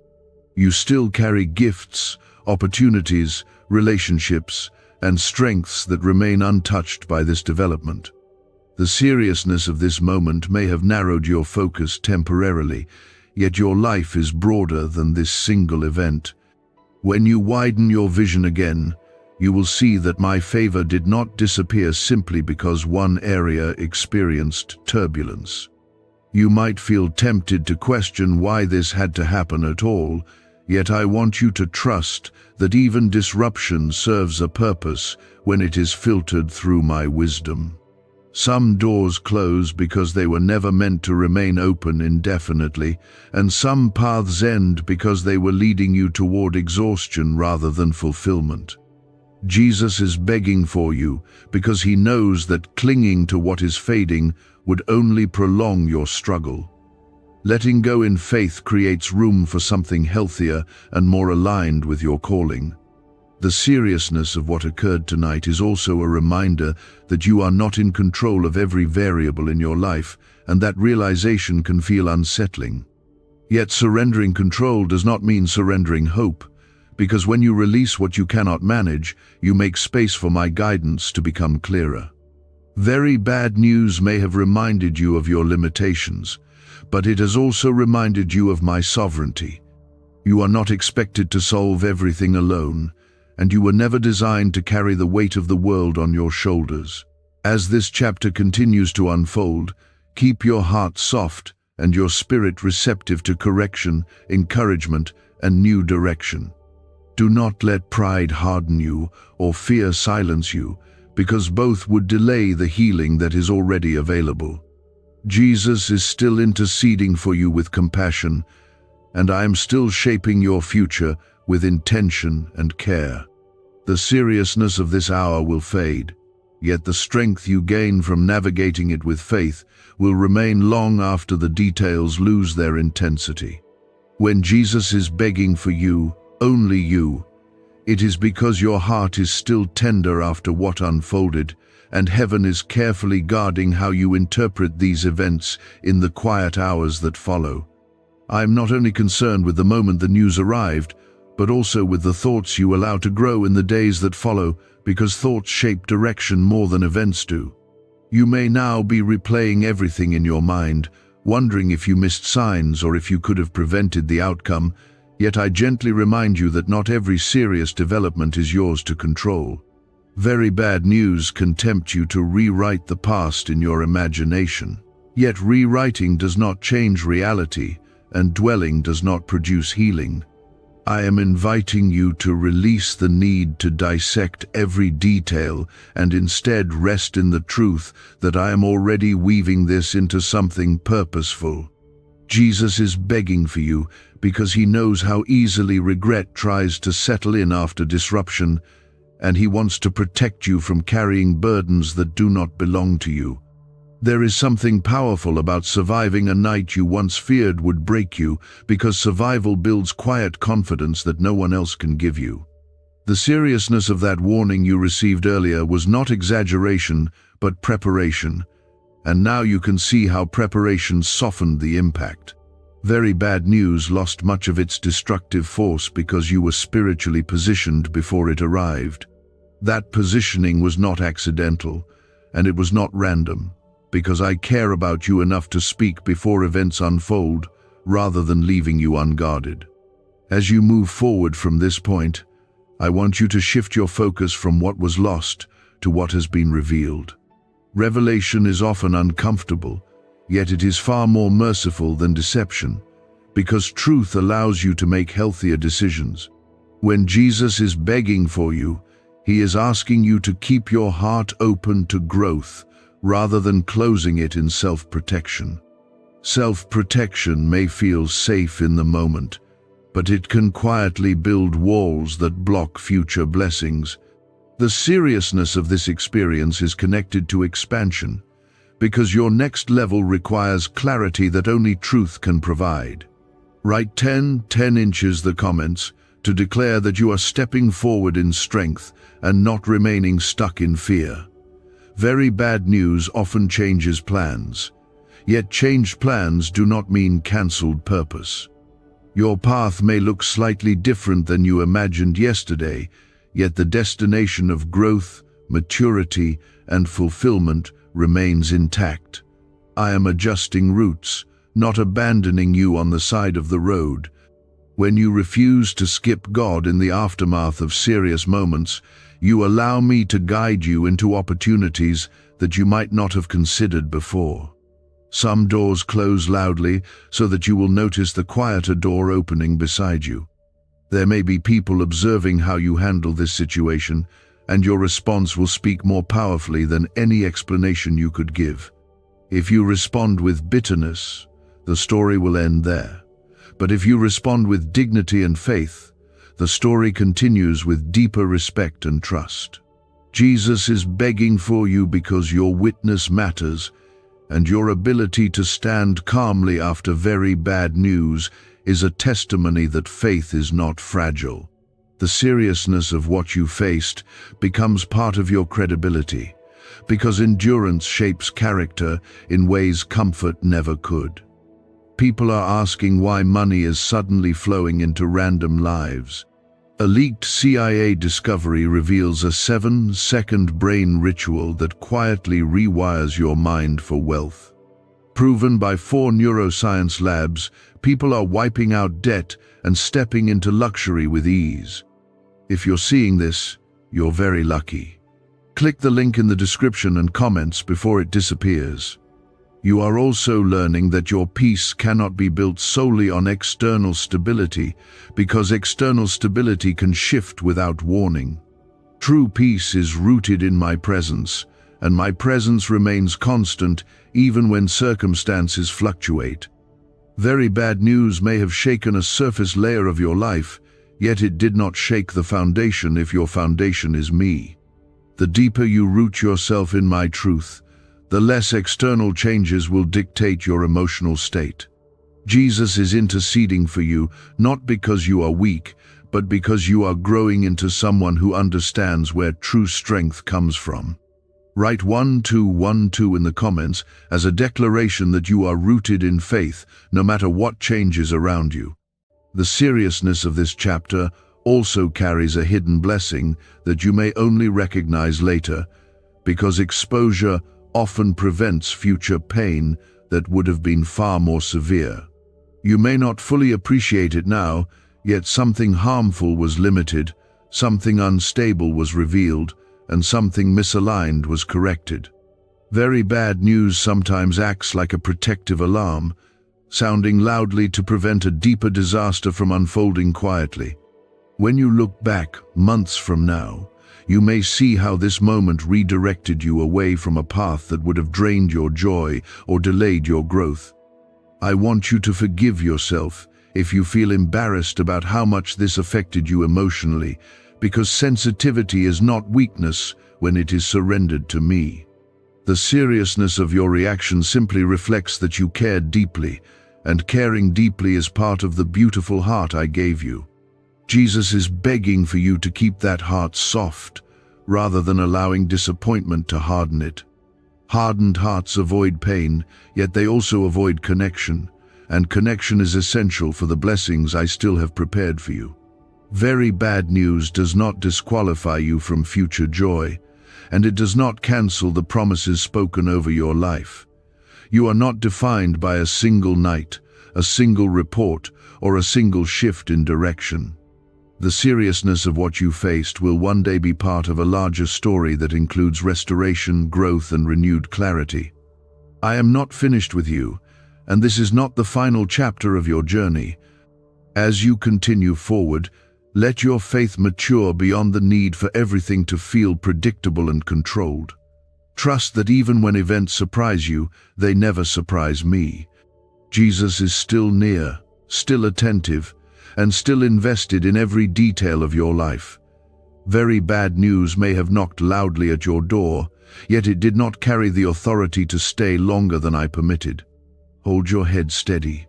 You still carry gifts, opportunities, relationships, and strengths that remain untouched by this development. The seriousness of this moment may have narrowed your focus temporarily, yet your life is broader than this single event. When you widen your vision again, you will see that my favor did not disappear simply because one area experienced turbulence. You might feel tempted to question why this had to happen at all, yet I want you to trust that even disruption serves a purpose when it is filtered through my wisdom. Some doors close because they were never meant to remain open indefinitely, and some paths end because they were leading you toward exhaustion rather than fulfillment. Jesus is begging for you because he knows that clinging to what is fading would only prolong your struggle. Letting go in faith creates room for something healthier and more aligned with your calling. The seriousness of what occurred tonight is also a reminder that you are not in control of every variable in your life, and that realization can feel unsettling. Yet surrendering control does not mean surrendering hope, because when you release what you cannot manage, you make space for my guidance to become clearer. Very bad news may have reminded you of your limitations, but it has also reminded you of my sovereignty. You are not expected to solve everything alone, and you were never designed to carry the weight of the world on your shoulders. As this chapter continues to unfold, keep your heart soft and your spirit receptive to correction, encouragement, and new direction. Do not let pride harden you or fear silence you, because both would delay the healing that is already available. Jesus is still interceding for you with compassion, and I am still shaping your future with intention and care. The seriousness of this hour will fade, yet the strength you gain from navigating it with faith will remain long after the details lose their intensity. When Jesus is begging for you, only you, it is because your heart is still tender after what unfolded, and heaven is carefully guarding how you interpret these events in the quiet hours that follow. I am not only concerned with the moment the news arrived, but also with the thoughts you allow to grow in the days that follow, because thoughts shape direction more than events do. You may now be replaying everything in your mind, wondering if you missed signs or if you could have prevented the outcome, yet I gently remind you that not every serious development is yours to control. Very bad news can tempt you to rewrite the past in your imagination. Yet rewriting does not change reality, and dwelling does not produce healing. I am inviting you to release the need to dissect every detail and instead rest in the truth that I am already weaving this into something purposeful. Jesus is begging for you because he knows how easily regret tries to settle in after disruption, and he wants to protect you from carrying burdens that do not belong to you. There is something powerful about surviving a night you once feared would break you, because survival builds quiet confidence that no one else can give you. The seriousness of that warning you received earlier was not exaggeration, but preparation, and now you can see how preparation softened the impact. Very bad news lost much of its destructive force because you were spiritually positioned before it arrived. That positioning was not accidental, and it was not random, because I care about you enough to speak before events unfold, rather than leaving you unguarded. As you move forward from this point, I want you to shift your focus from what was lost to what has been revealed. Revelation is often uncomfortable, yet it is far more merciful than deception, because truth allows you to make healthier decisions. When Jesus is begging for you, he is asking you to keep your heart open to growth, rather than closing it in self-protection. Self-protection may feel safe in the moment, but it can quietly build walls that block future blessings. The seriousness of this experience is connected to expansion, because your next level requires clarity that only truth can provide. Write 10 inches the comments to declare that you are stepping forward in strength and not remaining stuck in fear. Very bad news often changes plans, yet changed plans do not mean cancelled purpose. Your path may look slightly different than you imagined yesterday, yet the destination of growth, maturity, and fulfillment remains intact. I am adjusting routes, not abandoning you on the side of the road. When you refuse to skip God in the aftermath of serious moments, you allow me to guide you into opportunities that you might not have considered before. Some doors close loudly so that you will notice the quieter door opening beside you. There may be people observing how you handle this situation, and your response will speak more powerfully than any explanation you could give. If you respond with bitterness, the story will end there. But if you respond with dignity and faith, the story continues with deeper respect and trust. Jesus is begging for you because your witness matters, and your ability to stand calmly after very bad news is a testimony that faith is not fragile. The seriousness of what you faced becomes part of your credibility, because endurance shapes character in ways comfort never could. People are asking why money is suddenly flowing into random lives. A leaked CIA discovery reveals a 7-second brain ritual that quietly rewires your mind for wealth. Proven by 4 neuroscience labs, people are wiping out debt and stepping into luxury with ease. If you're seeing this, you're very lucky. Click the link in the description and comments before it disappears. You are also learning that your peace cannot be built solely on external stability, because external stability can shift without warning. True peace is rooted in my presence, and my presence remains constant even when circumstances fluctuate. Very bad news may have shaken a surface layer of your life, yet it did not shake the foundation if your foundation is me. The deeper you root yourself in my truth, the less external changes will dictate your emotional state. Jesus is interceding for you, not because you are weak, but because you are growing into someone who understands where true strength comes from. Write 1212 in the comments as a declaration that you are rooted in faith, no matter what changes around you. The seriousness of this chapter also carries a hidden blessing that you may only recognize later, because exposure often prevents future pain that would have been far more severe. You may not fully appreciate it now, yet something harmful was limited, something unstable was revealed, and something misaligned was corrected. Very bad news sometimes acts like a protective alarm, sounding loudly to prevent a deeper disaster from unfolding quietly. When you look back months from now, you may see how this moment redirected you away from a path that would have drained your joy or delayed your growth. I want you to forgive yourself if you feel embarrassed about how much this affected you emotionally, because sensitivity is not weakness when it is surrendered to me. The seriousness of your reaction simply reflects that you cared deeply, and caring deeply is part of the beautiful heart I gave you. Jesus is begging for you to keep that heart soft, rather than allowing disappointment to harden it. Hardened hearts avoid pain, yet they also avoid connection, and connection is essential for the blessings I still have prepared for you. Very bad news does not disqualify you from future joy, and it does not cancel the promises spoken over your life. You are not defined by a single night, a single report, or a single shift in direction. The seriousness of what you faced will one day be part of a larger story that includes restoration, growth, and renewed clarity. I am not finished with you, and this is not the final chapter of your journey. As you continue forward, let your faith mature beyond the need for everything to feel predictable and controlled. Trust that even when events surprise you, they never surprise me. Jesus is still near, still attentive, and still invested in every detail of your life. Very bad news may have knocked loudly at your door, yet it did not carry the authority to stay longer than I permitted. Hold your head steady.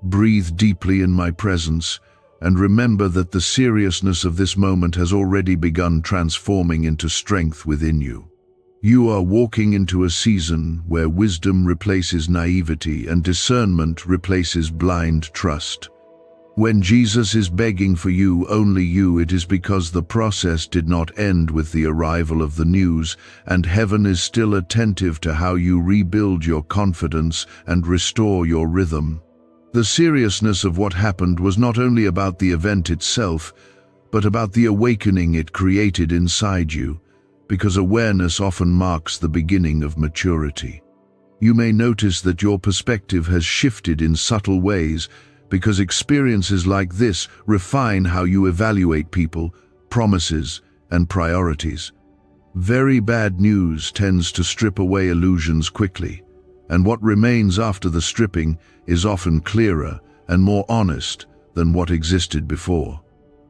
Breathe deeply in my presence, and remember that the seriousness of this moment has already begun transforming into strength within you. You are walking into a season where wisdom replaces naivety and discernment replaces blind trust. When Jesus is begging for you, only you, it is because the process did not end with the arrival of the news, and heaven is still attentive to how you rebuild your confidence and restore your rhythm. The seriousness of what happened was not only about the event itself, but about the awakening it created inside you, because awareness often marks the beginning of maturity. You may notice that your perspective has shifted in subtle ways, because experiences like this refine how you evaluate people, promises, and priorities. Very bad news tends to strip away illusions quickly, and what remains after the stripping is often clearer and more honest than what existed before.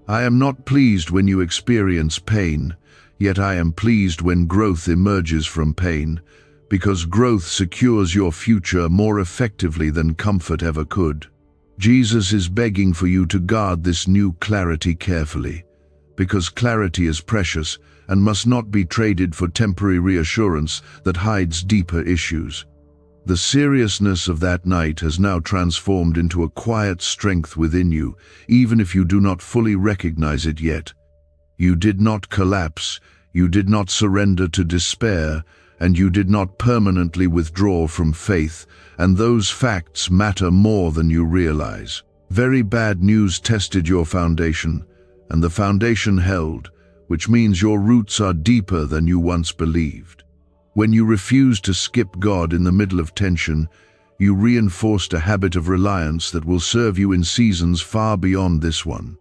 I am not pleased when you experience pain, yet I am pleased when growth emerges from pain, because growth secures your future more effectively than comfort ever could. Jesus is begging for you to guard this new clarity carefully, because clarity is precious and must not be traded for temporary reassurance that hides deeper issues. The seriousness of that night has now transformed into a quiet strength within you, even if you do not fully recognize it yet. You did not collapse, you did not surrender to despair, and you did not permanently withdraw from faith, and those facts matter more than you realize. Very bad news tested your foundation, and the foundation held, which means your roots are deeper than you once believed. When you refused to skip God in the middle of tension, you reinforced a habit of reliance that will serve you in seasons far beyond this one.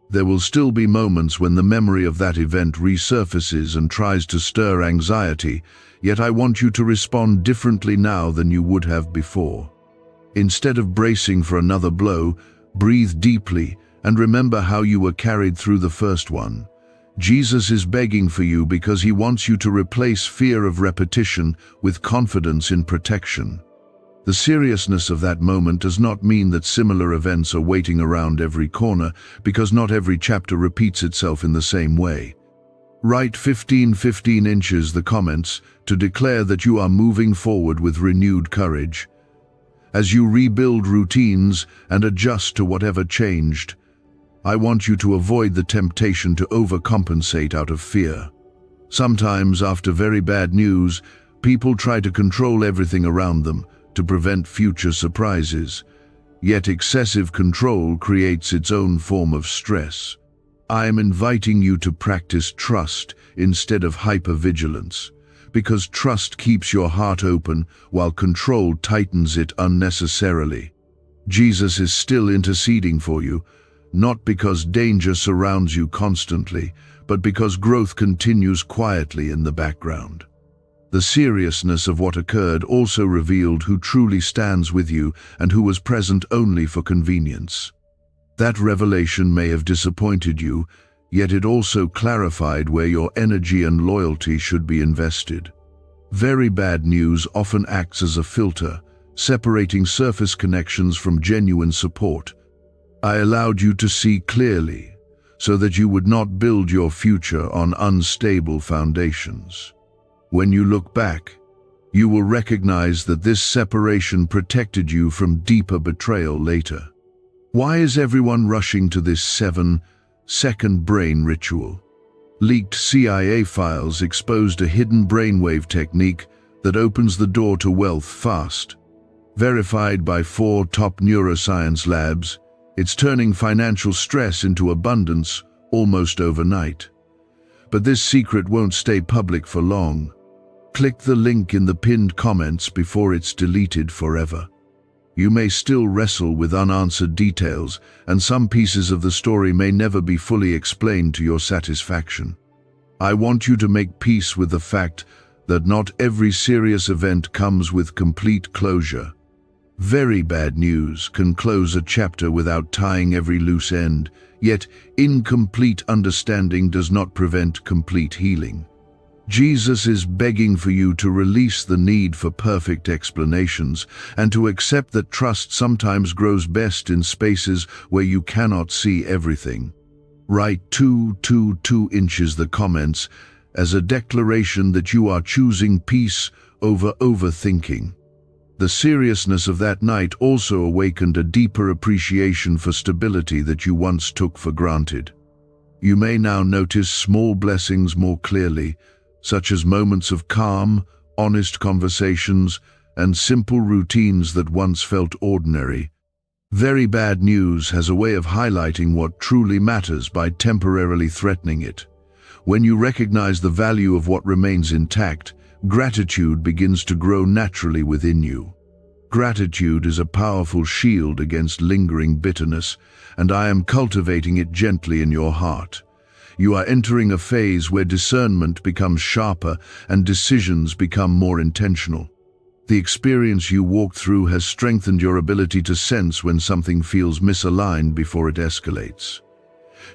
There will still be moments when the memory of that event resurfaces and tries to stir anxiety, yet I want you to respond differently now than you would have before. Instead of bracing for another blow, breathe deeply and remember how you were carried through the first one. Jesus is begging for you because he wants you to replace fear of repetition with confidence in protection. The seriousness of that moment does not mean that similar events are waiting around every corner, because not every chapter repeats itself in the same way. Write 15 inches the comments to declare that you are moving forward with renewed courage. As you rebuild routines and adjust to whatever changed, I want you to avoid the temptation to overcompensate out of fear. Sometimes, after very bad news, people try to control everything around them to prevent future surprises. Yet excessive control creates its own form of stress. I am inviting you to practice trust instead of hypervigilance, because trust keeps your heart open while control tightens it unnecessarily. Jesus is still interceding for you, not because danger surrounds you constantly, but because growth continues quietly in the background. The seriousness of what occurred also revealed who truly stands with you and who was present only for convenience. That revelation may have disappointed you, yet it also clarified where your energy and loyalty should be invested. Very bad news often acts as a filter, separating surface connections from genuine support. I allowed you to see clearly, so that you would not build your future on unstable foundations. When you look back, you will recognize that this separation protected you from deeper betrayal later. Why is everyone rushing to this 7-second brain ritual? Leaked CIA files exposed a hidden brainwave technique that opens the door to wealth fast. Verified by 4 top neuroscience labs, it's turning financial stress into abundance almost overnight. But this secret won't stay public for long. Click the link in the pinned comments before it's deleted forever. You may still wrestle with unanswered details, and some pieces of the story may never be fully explained to your satisfaction. I want you to make peace with the fact that not every serious event comes with complete closure. Very bad news can close a chapter without tying every loose end, yet incomplete understanding does not prevent complete healing. Jesus is begging for you to release the need for perfect explanations and to accept that trust sometimes grows best in spaces where you cannot see everything. Write 222 inches the comments as a declaration that you are choosing peace over overthinking. The seriousness of that night also awakened a deeper appreciation for stability that you once took for granted. You may now notice small blessings more clearly, such as moments of calm, honest conversations, and simple routines that once felt ordinary. Very bad news has a way of highlighting what truly matters by temporarily threatening it. When you recognize the value of what remains intact, gratitude begins to grow naturally within you. Gratitude is a powerful shield against lingering bitterness, and I am cultivating it gently in your heart. You are entering a phase where discernment becomes sharper and decisions become more intentional. The experience you walked through has strengthened your ability to sense when something feels misaligned before it escalates.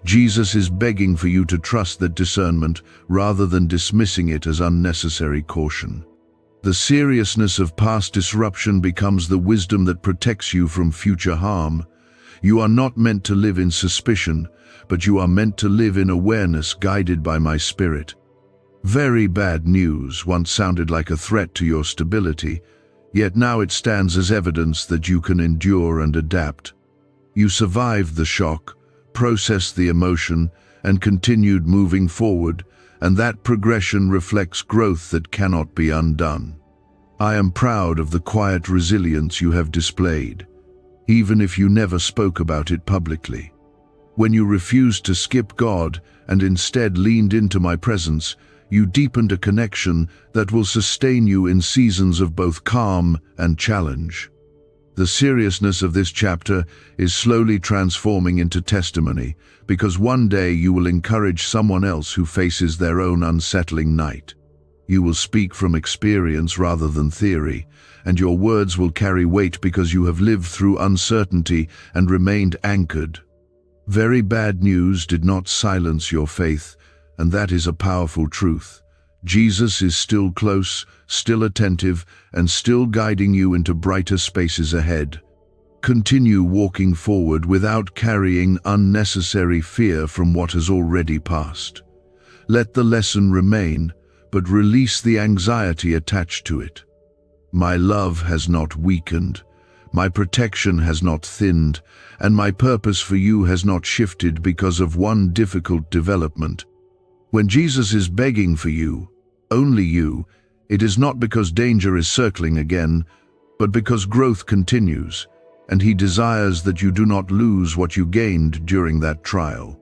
Jesus is begging for you to trust that discernment rather than dismissing it as unnecessary caution. The seriousness of past disruption becomes the wisdom that protects you from future harm. You are not meant to live in suspicion, but you are meant to live in awareness guided by my spirit. Very bad news once sounded like a threat to your stability, yet now it stands as evidence that you can endure and adapt. You survived the shock, processed the emotion, and continued moving forward, and that progression reflects growth that cannot be undone. I am proud of the quiet resilience you have displayed, even if you never spoke about it publicly. When you refused to skip God and instead leaned into my presence, you deepened a connection that will sustain you in seasons of both calm and challenge. The seriousness of this chapter is slowly transforming into testimony, because one day you will encourage someone else who faces their own unsettling night. You will speak from experience rather than theory, and your words will carry weight because you have lived through uncertainty and remained anchored. Very bad news did not silence your faith, and that is a powerful truth. Jesus is still close, still attentive, and still guiding you into brighter spaces ahead. Continue walking forward without carrying unnecessary fear from what has already passed. Let the lesson remain, but release the anxiety attached to it. My love has not weakened. My protection has not thinned, and my purpose for you has not shifted because of one difficult development. When Jesus is begging for you, only you, it is not because danger is circling again, but because growth continues, and he desires that you do not lose what you gained during that trial.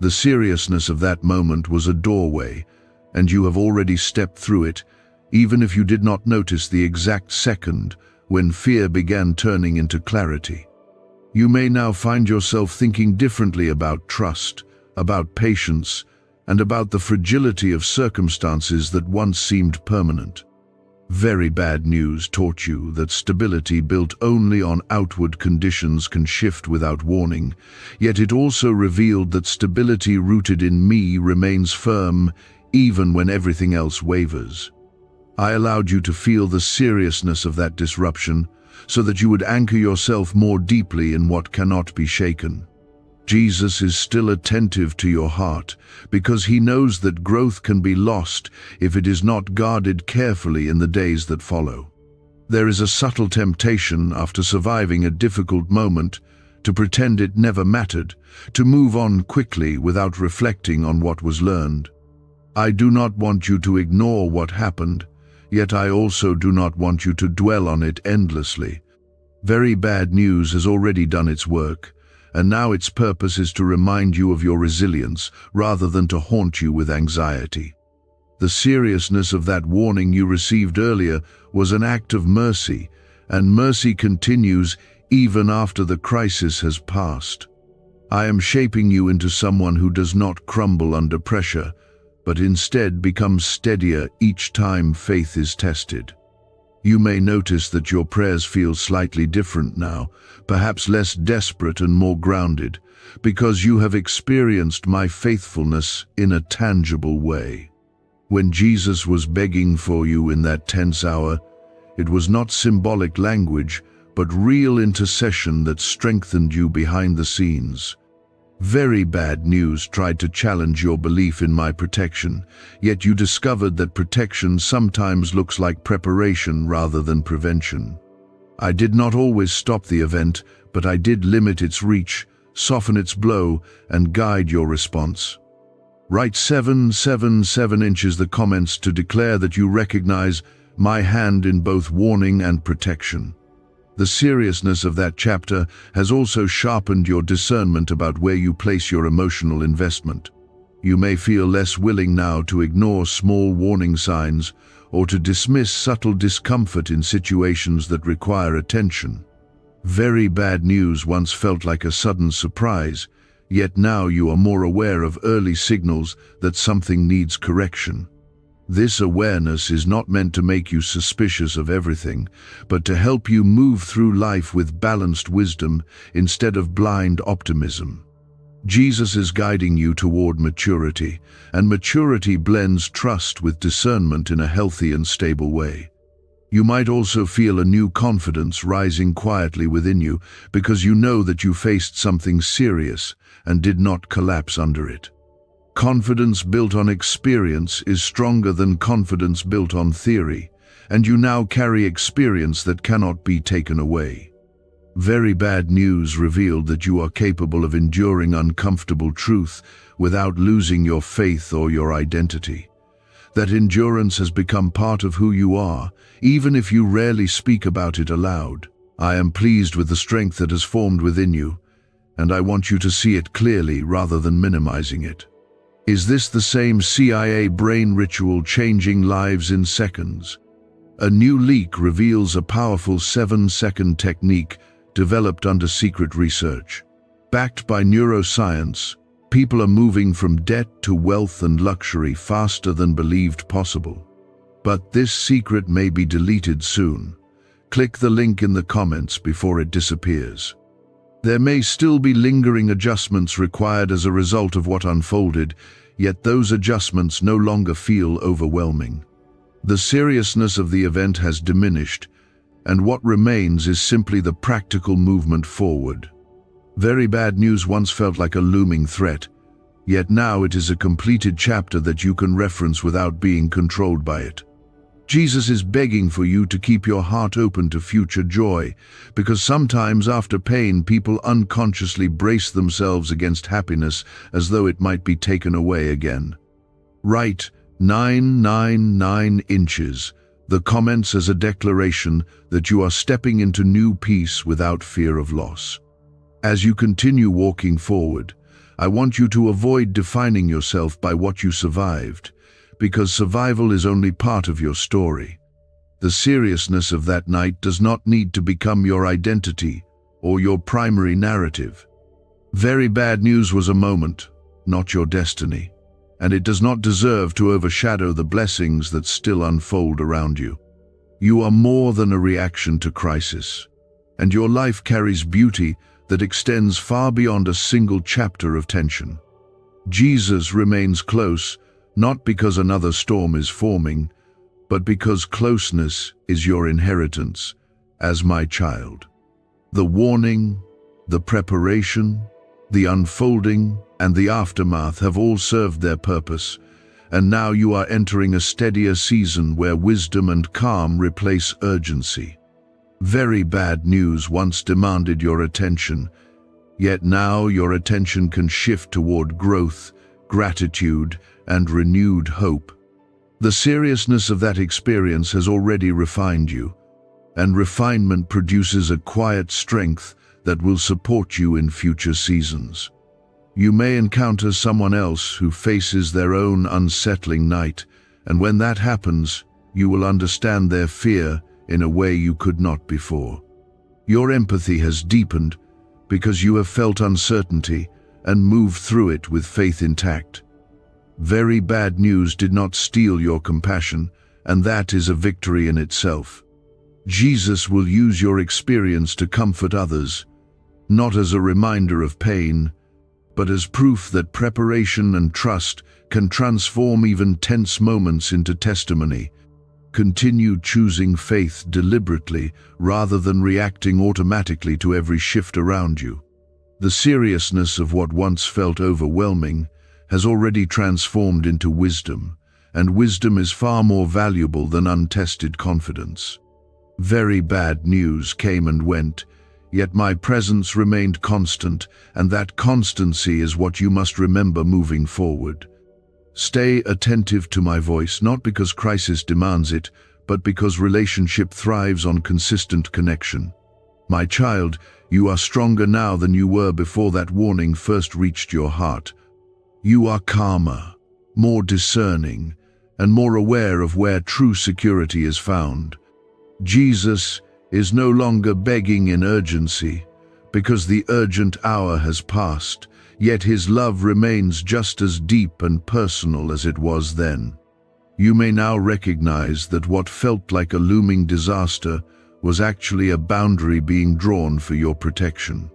The seriousness of that moment was a doorway, and you have already stepped through it, even if you did not notice the exact second when fear began turning into clarity. You may now find yourself thinking differently about trust, about patience, and about the fragility of circumstances that once seemed permanent. Very bad news taught you that stability built only on outward conditions can shift without warning, yet it also revealed that stability rooted in me remains firm even when everything else wavers. I allowed you to feel the seriousness of that disruption so that you would anchor yourself more deeply in what cannot be shaken. Jesus is still attentive to your heart because he knows that growth can be lost if it is not guarded carefully in the days that follow. There is a subtle temptation after surviving a difficult moment to pretend it never mattered, to move on quickly without reflecting on what was learned. I do not want you to ignore what happened, yet I also do not want you to dwell on it endlessly. Very bad news has already done its work, and now its purpose is to remind you of your resilience rather than to haunt you with anxiety. The seriousness of that warning you received earlier was an act of mercy, and mercy continues even after the crisis has passed. I am shaping you into someone who does not crumble under pressure, but instead becomes steadier each time faith is tested. You may notice that your prayers feel slightly different now, perhaps less desperate and more grounded, because you have experienced my faithfulness in a tangible way. When Jesus was begging for you in that tense hour, it was not symbolic language, but real intercession that strengthened you behind the scenes. Very bad news tried to challenge your belief in my protection, yet you discovered that protection sometimes looks like preparation rather than prevention. I did not always stop the event, but I did limit its reach, soften its blow, and guide your response. Write 777 inches the comments to declare that you recognize my hand in both warning and protection. The seriousness of that chapter has also sharpened your discernment about where you place your emotional investment. You may feel less willing now to ignore small warning signs or to dismiss subtle discomfort in situations that require attention. Very bad news once felt like a sudden surprise, yet now you are more aware of early signals that something needs correction. This awareness is not meant to make you suspicious of everything, but to help you move through life with balanced wisdom instead of blind optimism. Jesus is guiding you toward maturity, and maturity blends trust with discernment in a healthy and stable way. You might also feel a new confidence rising quietly within you because you know that you faced something serious and did not collapse under it. Confidence built on experience is stronger than confidence built on theory, and you now carry experience that cannot be taken away. Very bad news revealed that you are capable of enduring uncomfortable truth without losing your faith or your identity. That endurance has become part of who you are, even if you rarely speak about it aloud. I am pleased with the strength that has formed within you, and I want you to see it clearly rather than minimizing it. Is this the same CIA brain ritual changing lives in seconds? A new leak reveals a powerful 7-second technique developed under secret research. Backed by neuroscience, people are moving from debt to wealth and luxury faster than believed possible. But this secret may be deleted soon. Click the link in the comments before it disappears. There may still be lingering adjustments required as a result of what unfolded, yet those adjustments no longer feel overwhelming. The seriousness of the event has diminished, and what remains is simply the practical movement forward. Very bad news once felt like a looming threat, yet now it is a completed chapter that you can reference without being controlled by it. Jesus is begging for you to keep your heart open to future joy, because sometimes after pain, people unconsciously brace themselves against happiness as though it might be taken away again. Write 999 inches, the comments as a declaration that you are stepping into new peace without fear of loss. As you continue walking forward, I want you to avoid defining yourself by what you survived, because survival is only part of your story. The seriousness of that night does not need to become your identity or your primary narrative. Very bad news was a moment, not your destiny, and it does not deserve to overshadow the blessings that still unfold around you. You are more than a reaction to crisis, and your life carries beauty that extends far beyond a single chapter of tension. Jesus remains close, not because another storm is forming, but because closeness is your inheritance as my child. The warning, the preparation, the unfolding, and the aftermath have all served their purpose, and now you are entering a steadier season where wisdom and calm replace urgency. Very bad news once demanded your attention, yet now your attention can shift toward growth, gratitude, and renewed hope. The seriousness of that experience has already refined you, and refinement produces a quiet strength that will support you in future seasons. You may encounter someone else who faces their own unsettling night, and when that happens, you will understand their fear in a way you could not before. Your empathy has deepened because you have felt uncertainty and moved through it with faith intact. Very bad news did not steal your compassion, and that is a victory in itself. Jesus will use your experience to comfort others, not as a reminder of pain, but as proof that preparation and trust can transform even tense moments into testimony. Continue choosing faith deliberately rather than reacting automatically to every shift around you. The seriousness of what once felt overwhelming has already transformed into wisdom, and wisdom is far more valuable than untested confidence. Very bad news came and went, yet my presence remained constant, and that constancy is what you must remember moving forward. Stay attentive to my voice, not because crisis demands it, but because relationship thrives on consistent connection. My child, you are stronger now than you were before that warning first reached your heart. You are calmer, more discerning, and more aware of where true security is found. Jesus is no longer begging in urgency, because the urgent hour has passed, yet his love remains just as deep and personal as it was then. You may now recognize that what felt like a looming disaster was actually a boundary being drawn for your protection.